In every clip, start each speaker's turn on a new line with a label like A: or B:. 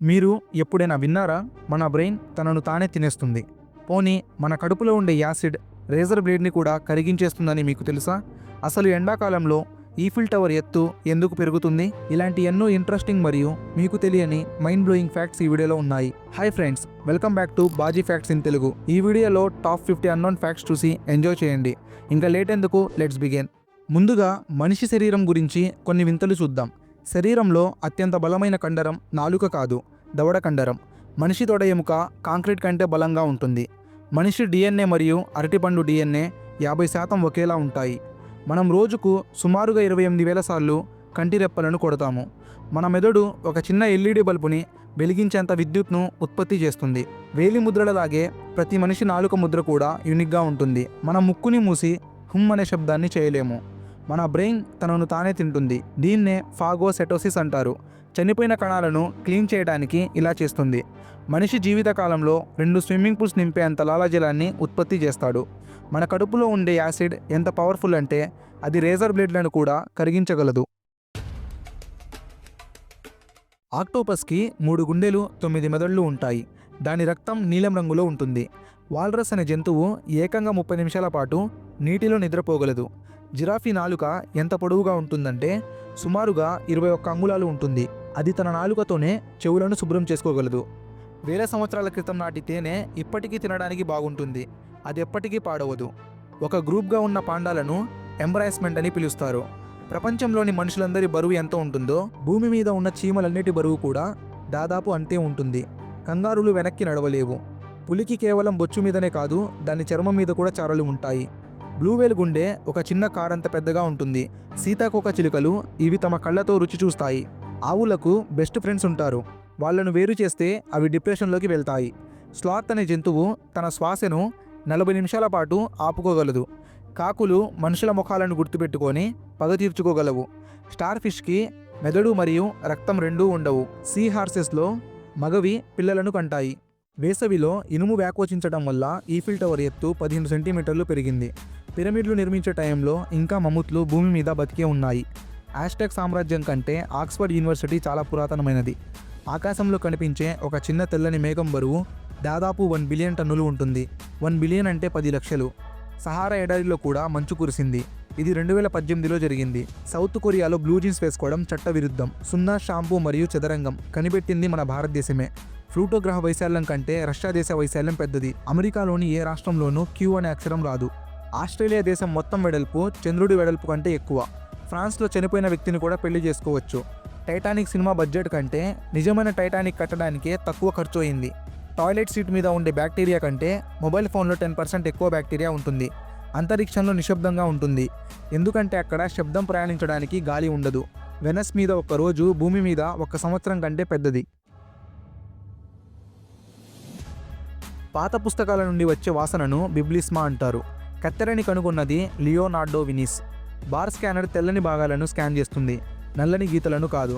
A: మీరు ఎప్పుడైనా విన్నారా? మన బ్రెయిన్ తనను తానే తినేస్తుంది. పోనీ మన కడుపులో ఉండే యాసిడ్ రేజర్ బ్లేడ్ని కూడా కరిగించేస్తుందని మీకు తెలుసా? అసలు ఎండాకాలంలో ఈఫిల్ టవర్ ఎత్తు ఎందుకు పెరుగుతుంది? ఇలాంటి ఎన్నో ఇంట్రెస్టింగ్ మరియు మీకు తెలియని మైండ్ బ్లోయింగ్ ఫ్యాక్ట్స్ ఈ వీడియోలో ఉన్నాయి. Hi friends, welcome back to Baji facts in Telugu. ఈ వీడియోలో టాప్ 50 అన్నోన్ ఫ్యాక్ట్స్ చూసి ఎంజాయ్ చేయండి. ఇంకా లేట్ ఎందుకు, లెట్స్ బిగిన్. ముందుగా మనిషి శరీరం గురించి కొన్ని వింతలు చూద్దాం. శరీరంలో అత్యంత బలమైన కండరం నాలుక కాదు, దవడ కండరం. మనిషి తొడ ఎముక కాంక్రీట్ కంటే బలంగా ఉంటుంది. మనిషి డిఎన్ఏ మరియు అరటిపండు డిఎన్ఏ 50% ఒకేలా ఉంటాయి. మనం రోజుకు సుమారుగా 28,000 సార్లు కంటి రెప్పలను కొడతాము. మన మెదడు ఒక చిన్న ఎల్ఈడి బల్బుని వెలిగించేంత విద్యుత్ను ఉత్పత్తి చేస్తుంది. వేలి ముద్రలలాగే ప్రతి మనిషి నాలుక ముద్ర కూడా యూనిక్గా ఉంటుంది. మన ముక్కుని మూసి హుమ్ అనే శబ్దాన్ని చేయలేము. మన బ్రెయిన్ తనను తానే తింటుంది. దీన్నే ఫాగోసెటోసిస్ అంటారు. చనిపోయిన కణాలను క్లీన్ చేయడానికి ఇలా చేస్తుంది. మనిషి జీవితకాలంలో 2 స్విమ్మింగ్ పూల్స్ నింపేంత లాలాజలాన్ని ఉత్పత్తి చేస్తాడు. మన కడుపులో ఉండే యాసిడ్ ఎంత పవర్ఫుల్ అంటే అది రేజర్ బ్లేడ్లను కూడా కరిగించగలదు. ఆక్టోపస్కి 3 గుండెలు, 9 మెదళ్ళు ఉంటాయి. దాని రక్తం నీలం రంగులో ఉంటుంది. వాల్రస్ అనే జంతువు ఏకంగా 30 నిమిషాల పాటు నీటిలో నిద్రపోగలదు. జిరాఫీ నాలుక ఎంత పొడవుగా ఉంటుందంటే సుమారుగా 21 అంగుళాలు ఉంటుంది. అది తన నాలుకతోనే చెవులను శుభ్రం చేసుకోగలదు. వేల సంవత్సరాల క్రితం నాటి తేనె ఇప్పటికీ తినడానికి బాగుంటుంది. అది ఎప్పటికీ పాడవదు. ఒక గ్రూప్గా ఉన్న పాండాలను ఎంబ్రాస్మెంట్ అని పిలుస్తారు. ప్రపంచంలోని మనుషులందరి బరువు ఎంత ఉంటుందో భూమి మీద ఉన్న చీమలన్నిటి బరువు కూడా దాదాపు అంతే ఉంటుంది. కంగారులు వెనక్కి నడవలేవు. పులికి కేవలం బొచ్చు మీదనే కాదు, దాని చర్మం మీద కూడా చారలు ఉంటాయి. బ్లూవేల్ గుండె ఒక చిన్న కారంత పెద్దగా ఉంటుంది. సీతాకోక చిలుకలు ఇవి తమ కళ్ళతో రుచి చూస్తాయి. ఆవులకు బెస్ట్ ఫ్రెండ్స్ ఉంటారు. వాళ్లను వేరు చేస్తే అవి డిప్రెషన్లోకి వెళ్తాయి. స్లాత్ అనే జంతువు తన శ్వాసను 40 నిమిషాల పాటు ఆపుకోగలదు. కాకులు మనుషుల ముఖాలను గుర్తుపెట్టుకొని పగ తీర్చుకోగలవు. స్టార్ ఫిష్కి మెదడు మరియు రక్తం రెండూ ఉండవు. సీ హార్సెస్లో మగవి పిల్లలను కంటాయి. వేసవిలో ఇనుము వ్యాకోచించడం వల్ల ఈఫిల్ టవర్ ఎత్తు 15 సెంటీమీటర్లు పెరిగింది. పిరమిడ్లు నిర్మించే టైంలో ఇంకా మమ్ముత్లు భూమి మీద బతికే ఉన్నాయి. ఆస్టెక్ సామ్రాజ్యం కంటే ఆక్స్ఫర్డ్ యూనివర్సిటీ చాలా పురాతనమైనది. ఆకాశంలో కనిపించే ఒక చిన్న తెల్లని మేఘం బరువు దాదాపు 1 బిలియన్ టన్నులు ఉంటుంది. 1 బిలియన్ అంటే 10 లక్షలు. సహారా ఎడారిలో కూడా మంచు కురిసింది. ఇది 2018లో జరిగింది. సౌత్ కొరియాలో బ్లూ జీన్స్ వేసుకోవడం చట్టవిరుద్ధం. సున్నా, షాంపూ మరియు చదరంగం కనిపెట్టింది మన భారతదేశమే. ప్లూటో గ్రహ వైశాల్యం కంటే రష్యా దేశ వైశాల్యం పెద్దది. అమెరికాలోని ఏ రాష్ట్రంలోనూ క్యూ అనే అక్షరం రాదు. ఆస్ట్రేలియా దేశం మొత్తం వెడల్పు చంద్రుడి వెడల్పు కంటే ఎక్కువ. ఫ్రాన్స్లో చనిపోయిన వ్యక్తిని కూడా పెళ్లి చేసుకోవచ్చు. టైటానిక్ సినిమా బడ్జెట్ కంటే నిజమైన టైటానిక్ కట్టడానికే తక్కువ ఖర్చు అయింది. టాయిలెట్ సీట్ మీద ఉండే బ్యాక్టీరియా కంటే మొబైల్ ఫోన్లో 10% ఎక్కువ బ్యాక్టీరియా ఉంటుంది. అంతరిక్షంలో నిశ్శబ్దంగా ఉంటుంది. ఎందుకంటే అక్కడ శబ్దం ప్రయాణించడానికి గాలి ఉండదు. వెనస్ మీద ఒక రోజు భూమి మీద 1 సంవత్సరం కంటే పెద్దది. పాత పుస్తకాల నుండి వచ్చే వాసనను బిబ్లిస్మా అంటారు. కత్తెరని కనుగొన్నది లియోనార్డో వినిస్. బార్ స్కానర్ తెల్లని భాగాలను స్కాన్ చేస్తుంది, నల్లని గీతలను కాదు.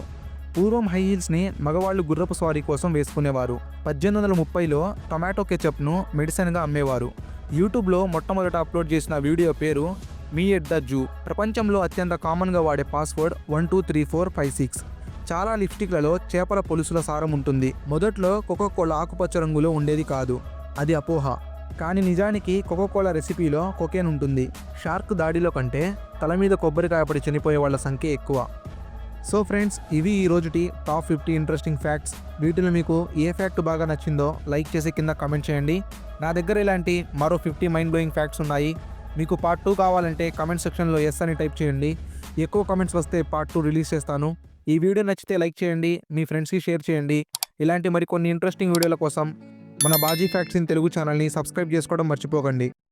A: పూర్వం హై హీల్స్ని మగవాళ్ళు గుర్రపు స్వారీ కోసం వేసుకునేవారు. 1830లో టొమాటో కెచప్ను మెడిసిన్గా అమ్మేవారు. యూట్యూబ్లో మొట్టమొదట అప్లోడ్ చేసిన వీడియో పేరు మీ ఎట్ ద జూ. ప్రపంచంలో అత్యంత కామన్గా వాడే పాస్వర్డ్ 123456. చాలా లిప్స్టిక్లలో చేపల పొలుసుల సారం ఉంటుంది. మొదట్లో కోకోకోలా ఆకుపచ్చ రంగులో ఉండేది కాదు, అది అపోహ. కానీ నిజానికి కోకోకోలా రెసిపీలో కొకేన్ ఉంటుంది. షార్క్ దాడిలో కంటే తల మీద కొబ్బరికాయ పడి చనిపోయే వాళ్ళ సంఖ్య ఎక్కువ. సో ఫ్రెండ్స్, ఇవి ఈ రోజుటి టాప్ 50 ఇంట్రెస్టింగ్ ఫ్యాక్ట్స్. వీటిలో మీకు ఏ ఫ్యాక్ట్ బాగా నచ్చిందో లైక్ చేసి కింద కామెంట్ చేయండి. నా దగ్గర ఇలాంటి మరో 50 మైండ్ బ్లోయింగ్ ఫ్యాక్ట్స్ ఉన్నాయి. మీకు పార్ట్ 2 కావాలంటే కామెంట్ సెక్షన్లో ఎస్ అని టైప్ చేయండి. ఎక్కువ కామెంట్స్ వస్తే పార్ట్ 2 రిలీజ్ చేస్తాను. ఈ వీడియో నచ్చితే లైక్ చేయండి, మీ ఫ్రెండ్స్కి షేర్ చేయండి. ఇలాంటి మరికొన్ని ఇంట్రెస్టింగ్ వీడియోల కోసం మన బాజీ ఫ్యాక్ట్స్ ఇన్ తెలుగు ఛానల్ని సబ్స్క్రైబ్ చేసుకోవడం మర్చిపోకండి.